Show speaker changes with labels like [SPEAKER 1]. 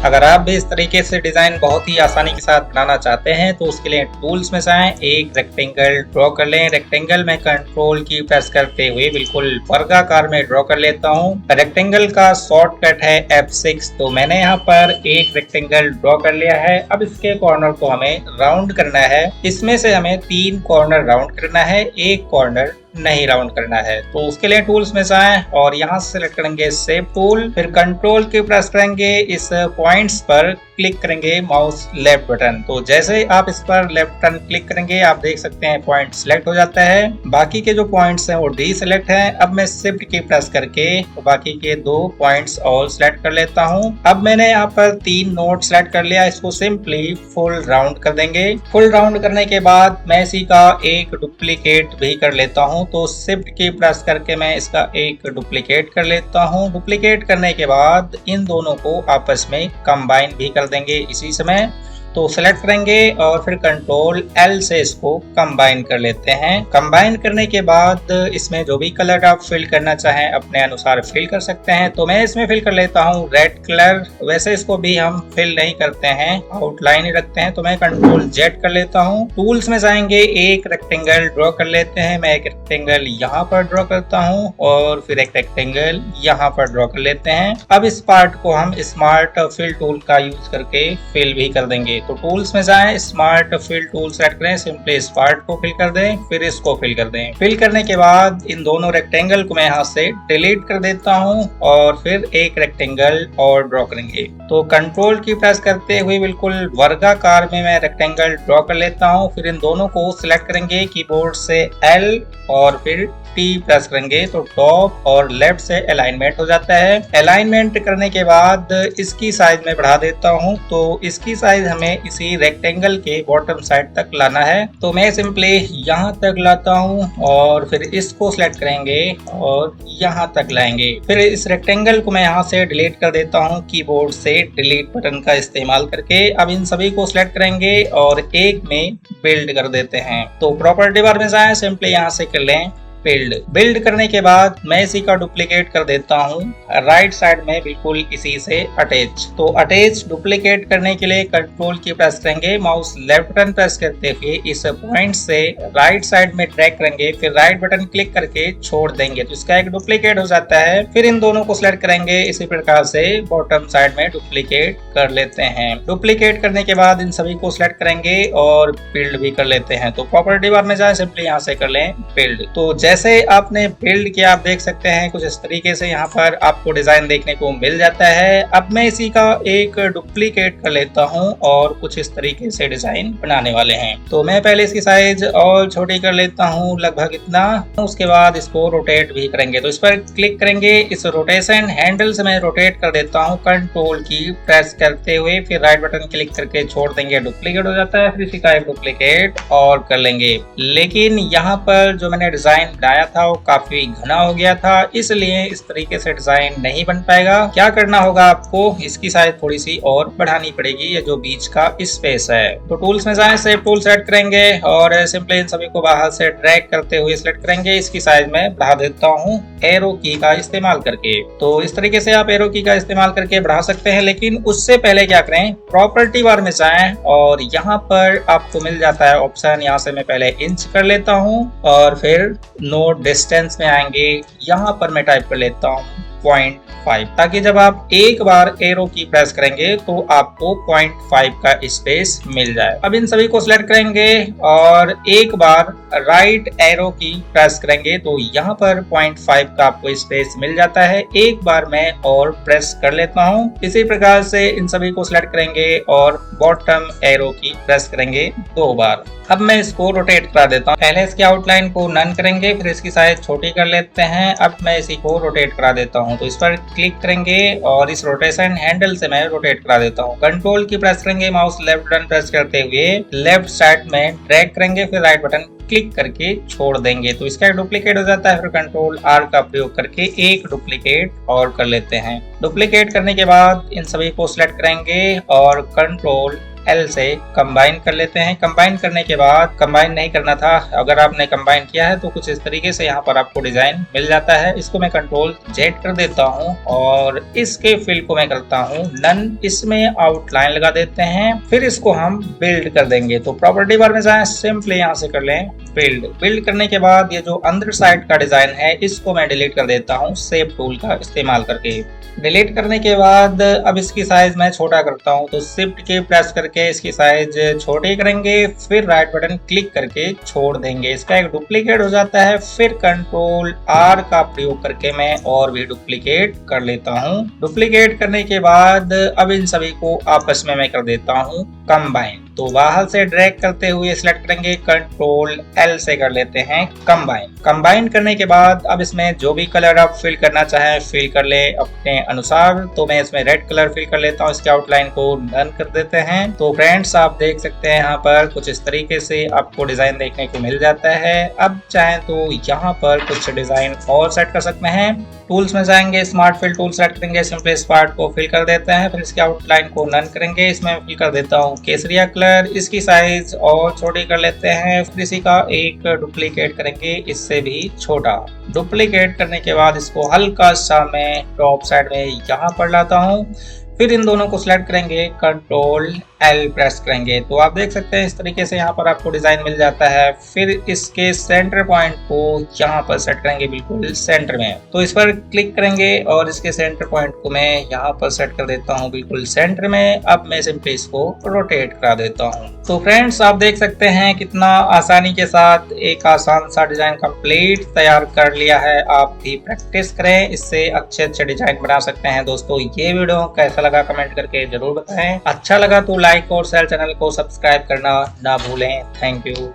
[SPEAKER 1] अगर आप भी इस तरीके से डिजाइन बहुत ही आसानी के साथ बनाना चाहते हैं तो उसके लिए टूल्स में जाएं, एक रेक्टेंगल ड्रॉ कर लें। रेक्टेंगल में कंट्रोल की प्रेस करते हुए बिल्कुल वर्गाकार में ड्रॉ कर लेता हूं। रेक्टेंगल का शॉर्टकट है F6, तो मैंने यहाँ पर एक रेक्टेंगल ड्रॉ कर लिया है। अब इसके कॉर्नर को हमें राउंड करना है। इसमें से हमें 3 कॉर्नर राउंड करना है, एक कॉर्नर नहीं राउंड करना है। तो उसके लिए टूल्स में जाएं और यहाँ से सेलेक्ट करेंगे शेप टूल, फिर कंट्रोल की प्रेस करेंगे। इस पॉइंट्स पर क्लिक करेंगे माउस लेफ्ट बटन। तो जैसे आप इस पर लेफ्ट बटन क्लिक करेंगे आप देख सकते हैं पॉइंट सिलेक्ट हो जाता है। बाकी के जो पॉइंट्स हैं वो डी सिलेक्ट है। अब मैं शिफ्ट की प्रेस करके बाकी के 2 पॉइंट्स और सिलेक्ट कर लेता हूँ। अब मैंने यहाँ पर 3 नोड सिलेक्ट कर लिया, इसको सिंपली फुल राउंड कर देंगे। फुल राउंड करने के बाद मैं इसी का एक डुप्लीकेट भी कर लेता हूँ। तो शिफ्ट की प्रेस करके मैं इसका एक डुप्लीकेट कर लेता हूँ। डुप्लीकेट करने के बाद इन दोनों को आपस में कंबाइन भी कर देंगे इसी समय। तो सेलेक्ट करेंगे और फिर कंट्रोल L से इसको कंबाइन कर लेते हैं। कंबाइन करने के बाद इसमें जो भी कलर आप फिल करना चाहें अपने अनुसार फिल कर सकते हैं। तो मैं इसमें फिल कर लेता हूँ रेड कलर। वैसे इसको भी हम फिल नहीं करते हैं, आउटलाइन ही रखते हैं। तो मैं कंट्रोल Z कर लेता हूँ। टूल्स में जाएंगे, एक रेक्टेंगल ड्रॉ कर लेते हैं। मैं एक रेक्टेंगल यहाँ पर ड्रॉ करता हूँ और फिर एक रेक्टेंगल यहाँ पर ड्रॉ कर लेते हैं। अब इस पार्ट को हम स्मार्ट फिल टूल का यूज करके फिल भी कर देंगे। तो टूल्स में जाएं, स्मार्ट फिल टूल सेलेक्ट करें, सिंपली इस पार्ट को फिल कर दें, फिर इसको फिल कर दें। फिल करने के बाद इन दोनों रेक्टेंगल को मैं यहाँ से डिलीट कर देता हूँ और फिर एक रेक्टेंगल और ड्रॉ करेंगे। तो कंट्रोल की प्रेस करते हुए बिल्कुल वर्गाकार में मैं रेक्टेंगल ड्रॉ कर लेता हूँ। फिर इन दोनों को सिलेक्ट करेंगे कीबोर्ड से L और फिर T प्रेस करेंगे तो टॉप और लेफ्ट से अलाइनमेंट हो जाता है। अलाइनमेंट करने के बाद इसकी साइज में बढ़ा देता हूँ। तो इसकी साइज हमें इसी रेक्टेंगल के बॉटम साइड तक लाना है। तो मैं सिंपली यहाँ तक लाता हूँ और फिर इसको सिलेक्ट करेंगे और यहाँ तक लाएंगे। फिर इस रेक्टेंगल को मैं यहाँ से डिलीट कर देता हूँ कीबोर्ड से डिलीट बटन का इस्तेमाल करके। अब इन सभी को सिलेक्ट करेंगे और एक में बिल्ड कर देते हैं। तो प्रॉपर्टी बार में जाएं, सिंपली यहाँ से कर लें बिल्ड करने के बाद मैं इसी का डुप्लीकेट कर देता हूँ राइट साइड में बिल्कुल इसी से अटैच। तो अटैच डुप्लीकेट करने के लिए कंट्रोल की प्रेस करेंगे, माउस लेफ्ट बटन प्रेस करते हुए इस पॉइंट से राइट साइड में ड्रैग करेंगे, फिर राइट बटन क्लिक करके छोड़ देंगे तो इसका एक डुप्लीकेट हो जाता है। फिर इन दोनों को सिलेक्ट करेंगे, इसी प्रकार से बॉटम साइड में डुप्लीकेट कर लेते हैं। डुप्लीकेट करने के बाद इन सभी को सिलेक्ट करेंगे और बिल्ड भी कर लेते हैं। तो प्रॉपर्टी बार में जाए, सिंपली यहाँ से कर लें बिल्ड। तो जैसे आपने बिल्ड किया आप देख सकते हैं कुछ इस तरीके से यहाँ पर आपको डिजाइन देखने को मिल जाता है। अब मैं इसी का एक डुप्लीकेट कर लेता हूँ और कुछ इस तरीके से डिजाइन बनाने वाले हैं। तो मैं पहले इसकी साइज और छोटी कर लेता हूँ, लगभग इतना। उसके बाद इसको रोटेट भी करेंगे। तो इस पर क्लिक करेंगे, इस रोटेशन हैंडल से मैं रोटेट कर देता हूँ कंट्रोल की प्रेस करते हुए, फिर राइट बटन क्लिक करके छोड़ देंगे, डुप्लीकेट हो जाता है। फिर इसी का एक डुप्लीकेट और कर लेंगे। लेकिन यहाँ पर जो मैंने डिजाइन बनाया था वो काफी घना हो गया था, इसलिए इस तरीके से डिजाइन नहीं बन पाएगा। क्या करना होगा आपको, इसकी साइज थोड़ी सी और बढ़ानी पड़ेगी, ये जो बीच का स्पेस है। तो टूल्स में जाएं, शेप टूल सेलेक्ट करेंगे और सिंपली इन सभी को बाहर से ड्रैग करते हुए सिलेक्ट करेंगे। इसकी साइज में बढ़ा देता हूँ एरो की का इस्तेमाल करके। तो इस तरीके से आप एरो की का इस्तेमाल करके बढ़ा सकते हैं, लेकिन उससे पहले क्या करें, प्रॉपर्टी बार में जाएं और यहाँ पर आपको मिल जाता है ऑप्शन। यहाँ से मैं पहले इंच कर लेता हूँ और फिर नोट डिस्टेंस में आएंगे, यहाँ पर मैं टाइप कर लेता हूँ 0.5, ताकि जब आप एक बार एरो की प्रेस करेंगे तो आपको 0.5 का स्पेस मिल जाए। अब इन सभी को सिलेक्ट करेंगे और एक बार राइट एरो की प्रेस करेंगे तो यहाँ पर 0.5 का आपको स्पेस मिल जाता है। एक बार मैं और प्रेस कर लेता हूँ। इसी प्रकार से इन सभी को सिलेक्ट करेंगे और बॉटम एरो की प्रेस करेंगे 2 बार। अब मैं इसको रोटेट करा देता हूँ। पहले इसकी आउटलाइन को नन करेंगे, फिर इसकी साइज छोटी कर लेते हैं। अब मैं इसी को रोटेट करा देता हूँ। तो इस पर क्लिक करेंगे और इस रोटेशन हैंडल से मैं रोटेट करा देता हूँ। कंट्रोल की प्रेस करेंगे, माउस लेफ्ट बटन प्रेस करते हुए लेफ्ट साइड में ड्रैग करेंगे, फिर राइट बटन क्लिक करके छोड़ देंगे तो इसका डुप्लीकेट हो जाता है। फिर कंट्रोल R का प्रयोग करके एक डुप्लीकेट और कर लेते हैं। डुप्लीकेट करने के बाद इन सभी को सिलेक्ट करेंगे और कंट्रोल L से कंबाइन कर लेते हैं। कंबाइन करने के बाद, कंबाइन नहीं करना था, अगर आपने कंबाइन किया है तो कुछ इस तरीके से यहाँ पर आपको डिजाइन मिल जाता है। इसको मैं कंट्रोल Z कर देता हूँ और इसके फिल को मैं करता हूँ नन। इसमें आउटलाइन लगा देते हैं, फिर इसको हम बिल्ड कर देंगे। तो प्रॉपर्टी बार में जाएं, सिंपली यहाँ से कर लें बिल्ड। बिल्ड करने के बाद ये जो अंदर साइड का डिजाइन है इसको मैं डिलीट कर देता हूँ शेप टूल का इस्तेमाल करके। डिलीट करने के बाद अब इसकी साइज मैं छोटा करता हूं, तो शिफ्ट की प्रेस करके इसकी साइज छोटी करेंगे, फिर राइट बटन क्लिक करके छोड़ देंगे। इसका एक डुप्लीकेट हो जाता है, फिर कंट्रोल R का प्रयोग करके मैं और भी डुप्लीकेट कर लेता हूं। डुप्लीकेट करने के बाद अब इन सभी को आपस में मैं कर देता हूं कंबाइन। तो बाहर से ड्रैग करते हुए सिलेक्ट करेंगे, कंट्रोल L से कर लेते हैं कंबाइन। कंबाइन करने के बाद अब इसमें जो भी कलर आप फिल करना चाहें फिल कर ले अपने अनुसार। तो मैं इसमें रेड कलर फिल कर लेता हूँ, इसके आउटलाइन को डन कर देते हैं। तो फ्रेंड्स आप देख सकते हैं यहाँ पर कुछ इस तरीके से आपको डिजाइन देखने को मिल जाता है। अब चाहें तो यहाँ पर कुछ डिजाइन और सेट कर सकते हैं। टूल्स में जाएंगे, स्मार्ट फिल टूल सेलेक्ट करेंगे, सिंपली इस पार्ट को फिल कर देते हैं, फिर इसके आउटलाइन को नन करेंगे। इसमें फिल कर देता हूँ केसरिया कलर, इसकी साइज और छोटी कर लेते हैं, फिर इसी का एक डुप्लीकेट करेंगे, इससे भी छोटा। डुप्लीकेट करने के बाद इसको हल्का सा मैं टॉप साइड में यहाँ पर लाता हूँ, फिर इन दोनों को सिलेक्ट करेंगे, कंट्रोल L प्रेस करेंगे। तो आप देख सकते हैं इस तरीके से यहाँ पर आपको डिजाइन मिल जाता है। फिर इसके सेंटर पॉइंट को यहाँ पर सेट करेंगे बिल्कुल सेंटर में। तो इस पर क्लिक करेंगे और इसके सेंटर पॉइंट को मैं यहाँ पर सेट कर देता हूँ बिल्कुल सेंटर में। अब मैं सिंपली इसको रोटेट करा देता हूँ। तो फ्रेंड्स आप देख सकते हैं कितना आसानी के साथ एक आसान सा डिजाइन कंप्लीट तैयार कर लिया है। आप भी प्रैक्टिस करें, इससे अच्छे अच्छे डिजाइन बना सकते हैं। दोस्तों ये वीडियो कैसा लगा कमेंट करके जरूर बताएं। अच्छा लगा तो लाइक और शेयर, चैनल को सब्सक्राइब करना ना भूलें। Thank you.